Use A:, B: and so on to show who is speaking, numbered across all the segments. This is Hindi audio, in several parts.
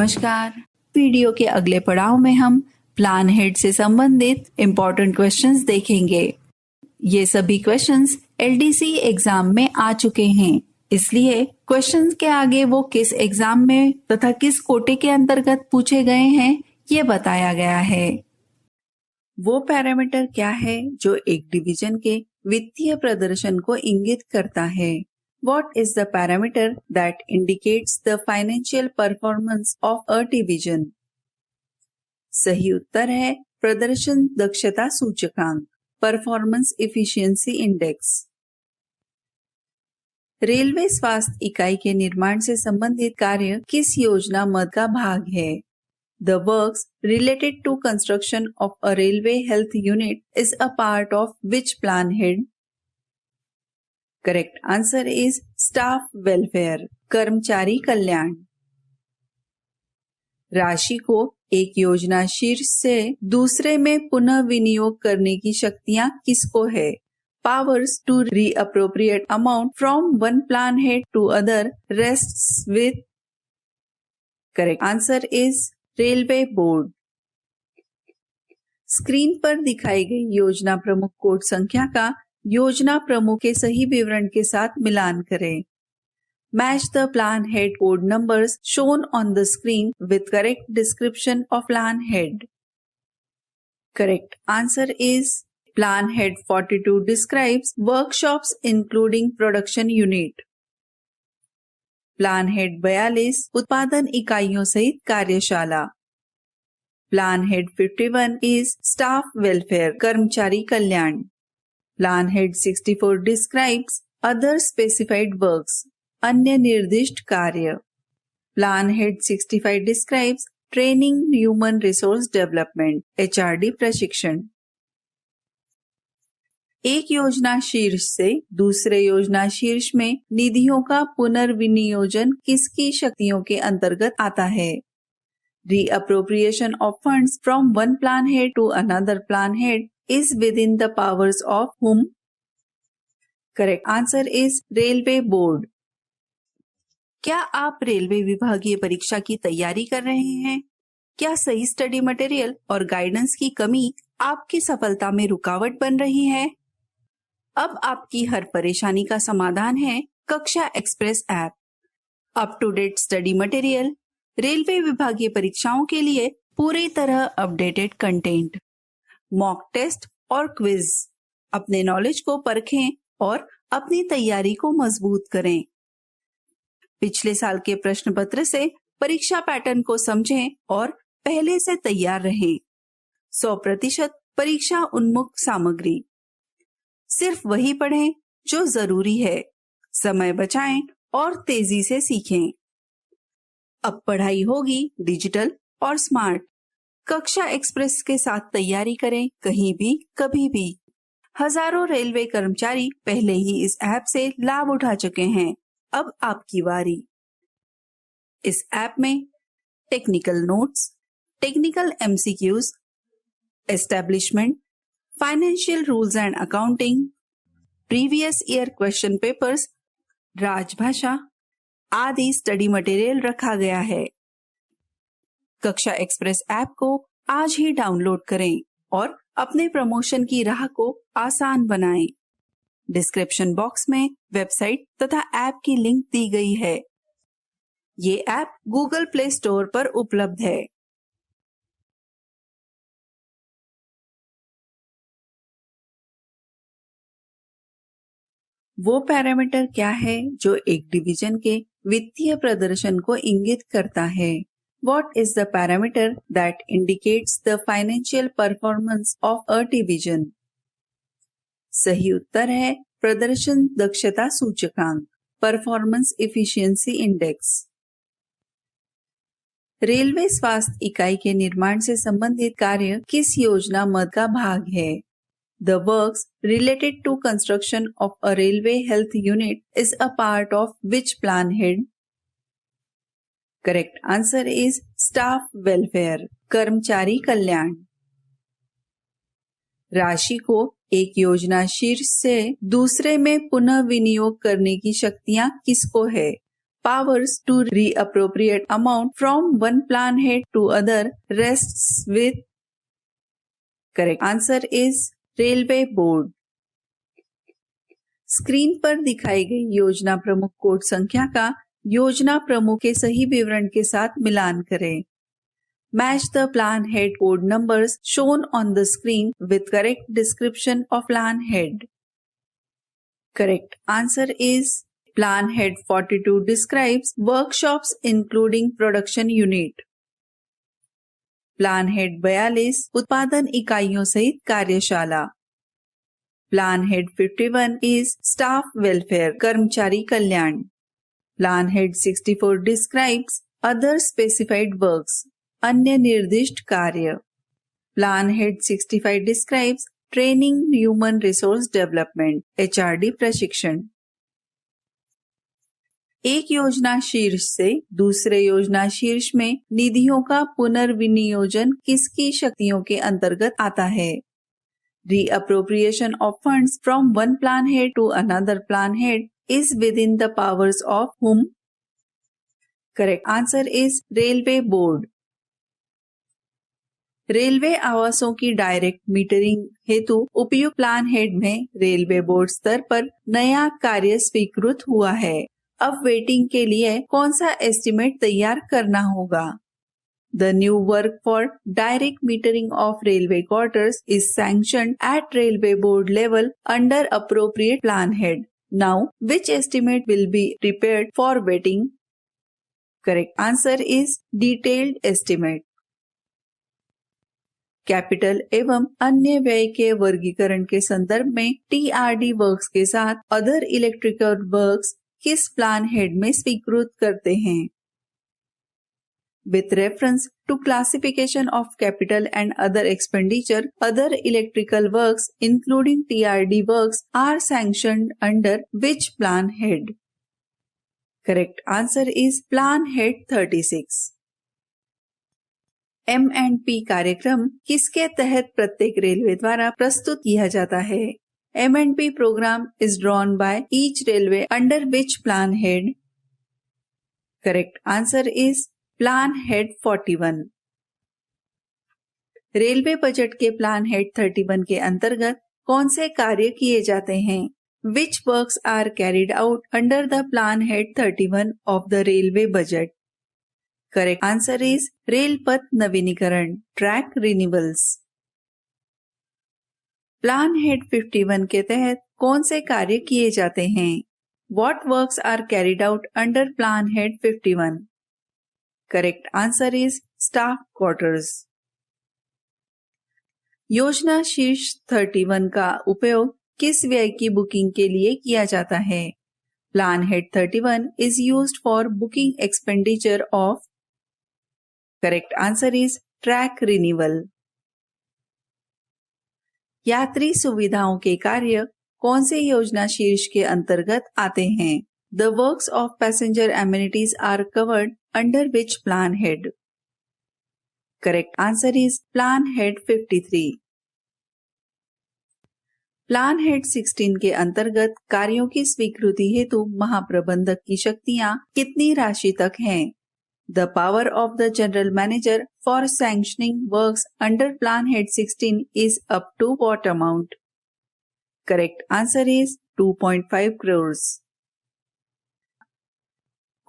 A: नमस्कार। वीडियो के अगले पड़ाव में हम प्लान हेड से संबंधित इम्पोर्टेंट क्वेश्चंस देखेंगे। ये सभी क्वेश्चंस एलडीसी एग्जाम में आ चुके हैं, इसलिए क्वेश्चंस के आगे वो किस एग्जाम में तथा किस कोटे के अंतर्गत पूछे गए हैं ये बताया गया है। वो पैरामीटर क्या है जो एक डिवीजन के वित्तीय प्रदर्शन को इंगित करता है? What is the parameter that indicates the financial performance of a division? सही उत्तर है प्रदर्शन दक्षता सूचकांक, परफॉर्मेंस इफिशिएंसी इंडेक्स। रेलवे स्वास्थ्य इकाई के निर्माण से संबंधित कार्य किस योजना मद का भाग है? The works related to construction of a railway health unit is a part of which plan head? Correct answer is staff welfare, कर्मचारी कल्याण। राशि को एक योजना शीर्ष से दूसरे में पुनः विनियोग करने की शक्तियां किसको है? Powers to reappropriate amount from one plan head to other rests with. Correct answer is railway board. Screen पर दिखाई गई योजना प्रमुख कोड संख्या का योजना प्रमुख के सही विवरण के साथ मिलान करें। Match the plan head code numbers shown on the screen with correct description of plan head. Correct answer is plan head 42 describes workshops including production unit. Plan head 42 उत्पादन इकाइयों सहित कार्यशाला। Plan head 51 is staff welfare, कर्मचारी कल्याण। Plan head 64 describes other specified works, अन्य निर्दिष्ट कार्य। Plan head 65 describes training human resource development, HRD प्रशिक्षण। एक योजना शीर्ष से दूसरे योजना शीर्ष में निधियों का पुनर्विनियोजन किसकी शक्तियों के अंतर्गत आता है? Reappropriation of funds from one plan head to another plan head is within the powers of whom? Correct answer is railway board. क्या आप रेलवे विभागीय परीक्षा की तैयारी कर रहे हैं? क्या सही स्टडी मटेरियल और गाइडेंस की कमी आपकी सफलता में रुकावट बन रही है? अब आपकी हर परेशानी का समाधान है Kaksha Express app. Up to date study material, railway विभागीय परीक्षाओं के लिए पूरी तरह अपडेटेड कंटेंट, मॉक टेस्ट और क्विज। अपने नॉलेज को परखें और अपनी तैयारी को मजबूत करें। पिछले साल के प्रश्न पत्र से परीक्षा पैटर्न को समझें और पहले से तैयार रहें। 100% परीक्षा उन्मुख सामग्री। सिर्फ वही पढ़ें जो जरूरी है, समय बचाएं और तेजी से सीखें। अब पढ़ाई होगी डिजिटल और स्मार्ट। कक्षा एक्सप्रेस के साथ तैयारी करें, कहीं भी कभी भी। हजारों रेलवे कर्मचारी पहले ही इस ऐप से लाभ उठा चुके हैं, अब आपकी बारी। इस ऐप में technical notes, technical MCQs, establishment, financial rules and accounting, previous year question papers, राजभाषा आदि स्टडी मटेरियल रखा गया है। कक्षा एक्सप्रेस ऐप को आज ही डाउनलोड करें और अपने प्रमोशन की राह को आसान बनाएं। डिस्क्रिप्शन बॉक्स में वेबसाइट तथा ऐप की लिंक दी गई है। ये ऐप गूगल प्ले स्टोर पर उपलब्ध है। वो पैरामीटर क्या है जो एक डिवीजन के वित्तीय प्रदर्शन को इंगित करता है? What is the parameter that indicates the financial performance of a division? सही उत्तर है प्रदर्शन दक्षता सूचकांक, परफॉर्मेंस इफिशिएंसी इंडेक्स। रेलवे स्वास्थ्य इकाई के निर्माण से संबंधित कार्य किस योजना मद का भाग है? The works related to construction of a railway health unit is a part of which plan head? Correct answer is staff welfare, कर्मचारी कल्याण। राशि को एक योजना शीर्ष से दूसरे में पुनः विनियोग करने की शक्तियां किसको है? powers to reappropriate amount from one plan head to other rests with. Correct answer is Railway Board. Screen पर दिखाई गई योजना प्रमुख कोड संख्या का योजना प्रमुख के सही विवरण के साथ मिलान करें. Match the plan head code numbers shown on the screen with correct description of plan head. Correct answer is plan head 42 describes workshops including production unit. Plan head 42 उत्पादन इकाइयों सहित कार्यशाला. Plan head 51 is staff welfare कर्मचारी कल्याण. Plan head 64 describes other specified works अन्य निर्दिष्ट कार्य. Plan head 65 describes training human resource development HRD प्रशिक्षण. एक योजना शीर्ष से दूसरे योजना शीर्ष में निधियों का पुनर्विनियोजन किसकी शक्तियों के अंतर्गत आता है? Reappropriation of funds from one plan head to another plan head is within the powers of whom? Correct answer is Railway Board. Railway आवासों की डायरेक्ट मीटरिंग हेतु उपयुक्त प्लान हेड में रेलवे बोर्ड स्तर पर नया कार्य स्वीकृत हुआ है. अब वेटिंग के लिए कौन सा एस्टिमेट तैयार करना होगा? The new work for direct metering of railway quarters is sanctioned at railway board level under appropriate plan head. Now, which estimate will be prepared for wetting? Correct answer is detailed estimate. Capital एवं अन्य व्यय के वर्गीकरण के संदर्भ में TRD वर्क्स के साथ अदर इलेक्ट्रिकल वर्क्स किस प्लान हेड में स्वीकृत करते हैं? With reference to classification of capital and other expenditure, other electrical works including TRD works are sanctioned under which plan head? Correct answer is plan head 36. M&P कार्यक्रम किसके तहत प्रत्येक रेलवे द्वारा प्रस्तुत किया जाता है? M&P program is drawn by each railway under which plan head? Correct answer is plan head 41. Railway budget के प्लान हेड 31 के अंतर्गत कौन से कार्य किए जाते हैं? Which works are carried out under the plan head 31 of the railway budget? Correct answer is rail पथ नवीनीकरण ट्रैक रिन्यूअल्स. प्लान हेड 51 के तहत कौन से कार्य किए जाते हैं? What works are carried out under plan head 51? Correct answer is staff quarters. योजना शीर्ष 31 का उपयोग किस व्यय की बुकिंग के लिए किया जाता है? Plan head 31 is used for booking expenditure of. Correct answer is track renewal. यात्री सुविधाओं के कार्य कौन से योजना शीर्ष के अंतर्गत आते हैं? The works of passenger amenities are covered under which plan head? Correct answer is plan head 53. Plan head 16 के अंतर्गत कार्यों की स्वीकृति हेतु महाप्रबंधक की शक्तियां कितनी राशि तक हैं? The power of the general manager for sanctioning works under plan head 16 is up to what amount? Correct answer is 2.5 crores.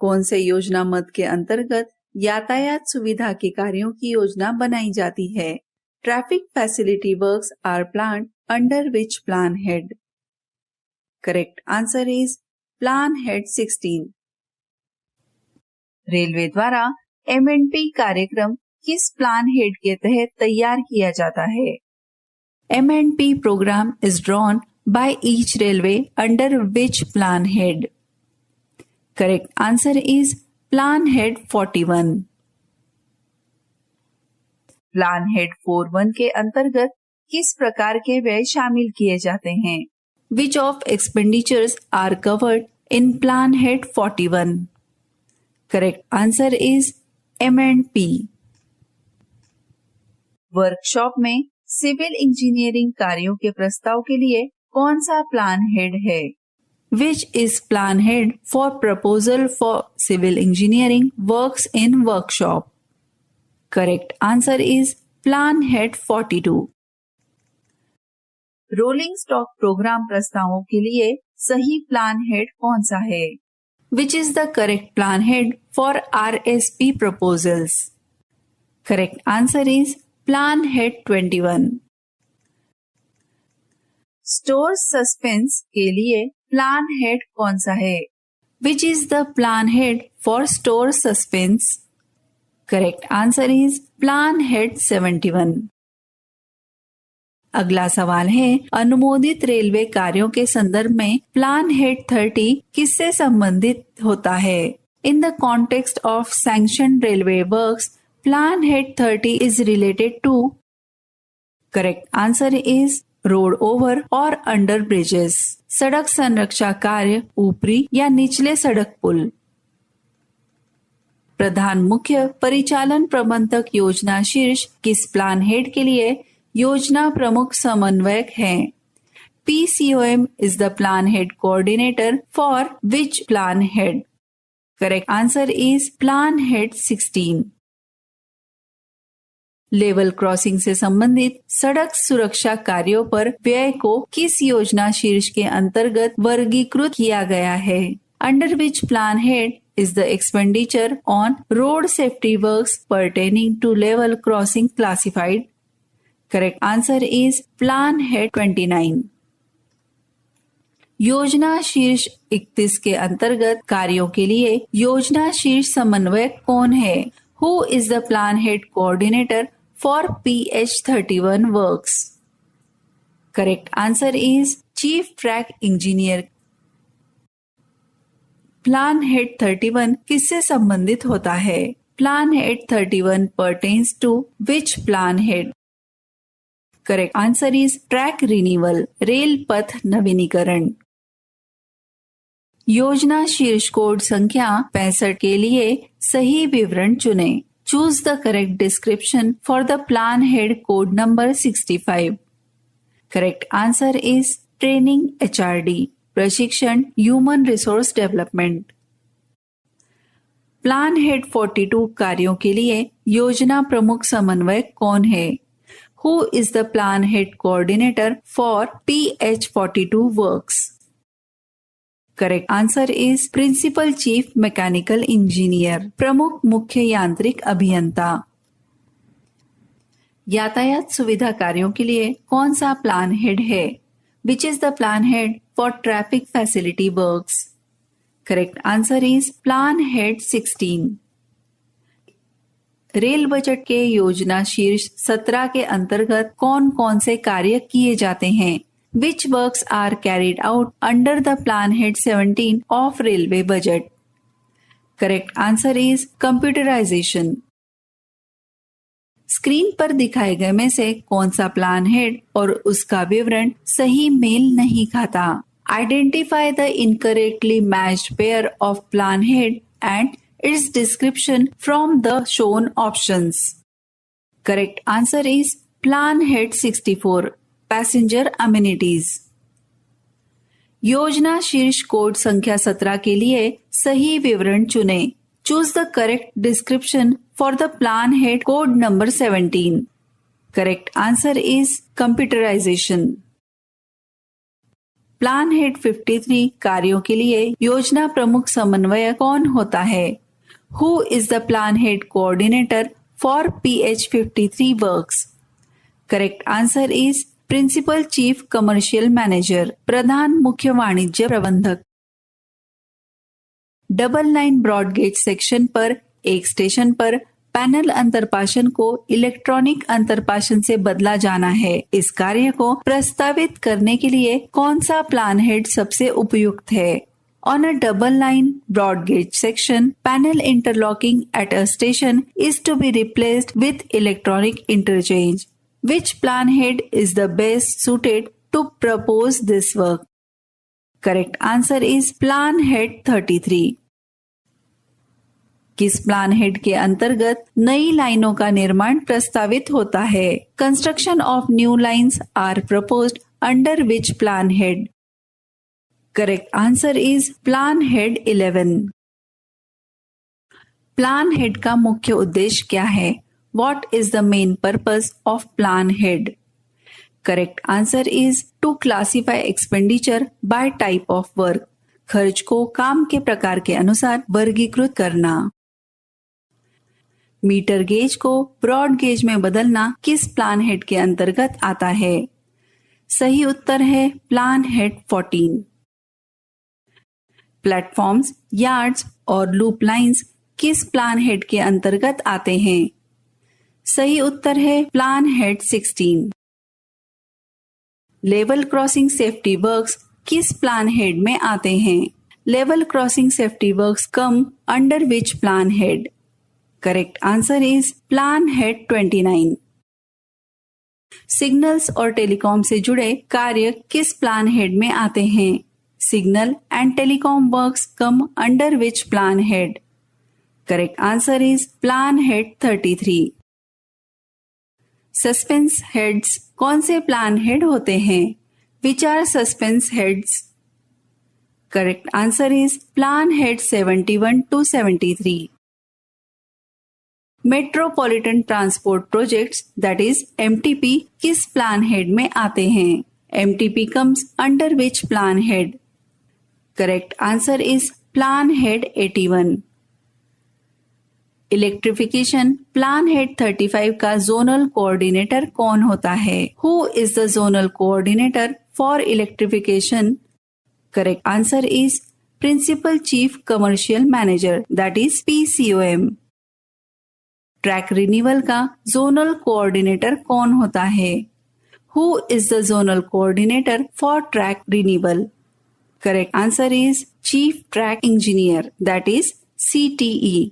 A: कौन से योजना मद के अंतर्गत यातायात सुविधा के कार्यों की योजना बनाई जाती है? Traffic facility works are planned under which plan head? Correct answer is plan head 16. Railway द्वारा M&P कार्यक्रम किस प्लान हेड के तहत तैयार किया जाता है? M&P program is drawn by each railway under which plan head? Correct answer is plan head 41. Plan head 41 के अंतर्गत किस प्रकार के व्यय शामिल किए जाते हैं? Which of expenditures are covered in plan head 41? Correct answer is M&P. Workshop में सिविल इंजीनियरिंग कार्यों के प्रस्ताव के लिए कौन सा प्लान हेड है? Which is plan head for proposal for civil engineering works in workshop? Correct answer is plan head 42. Rolling stock programme प्रस्तावों के लिए सही प्लान हेड कौन सा है? Which is the correct plan head for RSP proposals? Correct answer is plan head 21. Store suspense के लिए प्लान हेड कौन सा है? Which is the plan head for store suspense? Correct answer is plan head 71. अगला सवाल है अनुमोदित रेलवे कार्यों के संदर्भ में प्लान हेड 30 किससे संबंधित होता है? In the context of sanctioned railway works, plan head 30 is related to. Correct answer is road over और अंडर ब्रिजेस, सड़क संरक्षा कार्य ऊपरी या निचले सड़क पुल। प्रधान मुख्य परिचालन प्रबंधक योजना शीर्ष किस प्लान हेड के लिए योजना प्रमुख समन्वयक है? PCOM is the plan head coordinator for which plan head? Correct answer is plan head 16. Level crossing से संबंधित सड़क सुरक्षा कार्यों पर व्यय को किस योजना शीर्ष के अंतर्गत वर्गीकृत किया गया है? Under which plan head is the expenditure on road safety works pertaining to level crossing classified? Correct answer is plan head 29. योजना शीर्ष 31 के अंतर्गत कार्यों के लिए योजना शीर्ष समन्वयक कौन है? Who is the plan head coordinator for PH31 works? Correct answer is Chief Track Engineer. Plan Head 31 किससे संबंधित होता है? Plan Head 31 pertains to which plan head? Correct answer is Track Renewal, rail पथ नवीनीकरण। योजना शीर्ष कोड संख्या 65 के लिए सही विवरण चुनें। Choose the correct description for the plan head code number 65. Correct answer is training HRD, प्रशिक्षण Human Resource Development. Plan head 42 कार्यों के लिए योजना प्रमुख समन्वयक कौन है? Who is the plan head coordinator for PH42 works? Correct answer is principal chief mechanical engineer, प्रमुख मुख्य यांत्रिक अभियंता। यातायात सुविधा कार्यों के लिए कौन सा प्लान हेड है? Which is the plan head for traffic facility works? Correct answer is plan head 16. Rail budget के योजना शीर्ष 17 के अंतर्गत कौन कौन से कार्य किए जाते हैं? Which works are carried out under the plan head 17 of railway budget? Correct answer is computerization. Screen पर दिखाए गए में से कौन सा प्लान हेड और उसका विवरण सही मेल नहीं खाता? Identify the incorrectly matched pair of plan head and its description from the shown options. Correct answer is plan head 64. Passenger amenities. योजना शीर्ष कोड संख्या 17 के लिए सही विवरण चुनें। Choose the correct description for the plan head code number 17। Correct answer is computerisation. Plan head 53 कार्यों के लिए योजना प्रमुख समन्वयक कौन होता है? Who is the plan head coordinator for PH53 works? Correct answer is principal chief commercial manager, प्रधान मुख्य वाणिज्य प्रबंधक। Double line broad gauge section पर एक स्टेशन पर पैनल अंतरपाशन को इलेक्ट्रॉनिक अंतरपाशन से बदला जाना है। इस कार्य को प्रस्तावित करने के लिए कौन सा प्लान हेड सबसे उपयुक्त है? On a double line broad gauge section, panel interlocking at a station is to be replaced with electronic interchange. Which plan head is the best suited to propose this work? Correct answer is plan head 33. किस प्लान हेड के अंतर्गत नई लाइनों का निर्माण प्रस्तावित होता है? Construction of new lines are proposed under which plan head? Correct answer is plan head 11। Plan head का मुख्य उद्देश्य क्या है? What is the main purpose of plan head? Correct answer is to classify expenditure by type of work. खर्च को काम के प्रकार के अनुसार वर्गीकृत करना। मीटर गेज को ब्रॉड गेज में बदलना किस प्लान हेड के अंतर्गत आता है? सही उत्तर है प्लान हेड 14। प्लेटफॉर्म्स, यार्ड्स और लूप लाइंस किस प्लान हेड के अंतर्गत आते हैं? सही उत्तर है plan head 16। Level crossing safety works किस प्लान हेड में आते हैं? Level crossing safety works come under which plan head? Correct answer is plan head 29। Signals और टेलीकॉम से जुड़े कार्य किस प्लान हेड में आते हैं? Signal and telecom works come under which plan head? Correct answer is plan head 33। Suspense heads कौन से प्लान हेड होते हैं? Which are suspense heads? Correct answer is plan head 71 to 73। Metropolitan transport projects that is MTP किस प्लान हेड में आते हैं? MTP comes under which plan head? Correct answer is plan head 81। Electrification plan head 35 का जोनल कोऑर्डिनेटर कौन होता है? Who is the zonal coordinator for electrification? Correct answer is principal chief commercial manager that is PCOM। Track renewal का जोनल कोऑर्डिनेटर कौन होता है? Who is the zonal coordinator for track renewal? Correct answer is chief track engineer that is CTE।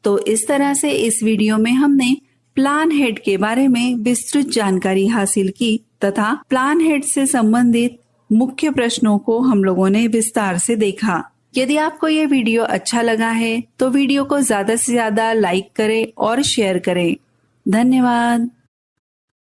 A: तो इस तरह से इस वीडियो में हमने प्लान हेड के बारे में विस्तृत जानकारी हासिल की तथा प्लान हेड से संबंधित मुख्य प्रश्नों को हम लोगों ने विस्तार से देखा। यदि आपको ये वीडियो अच्छा लगा है तो वीडियो को ज्यादा से ज्यादा लाइक करें और शेयर करें। धन्यवाद।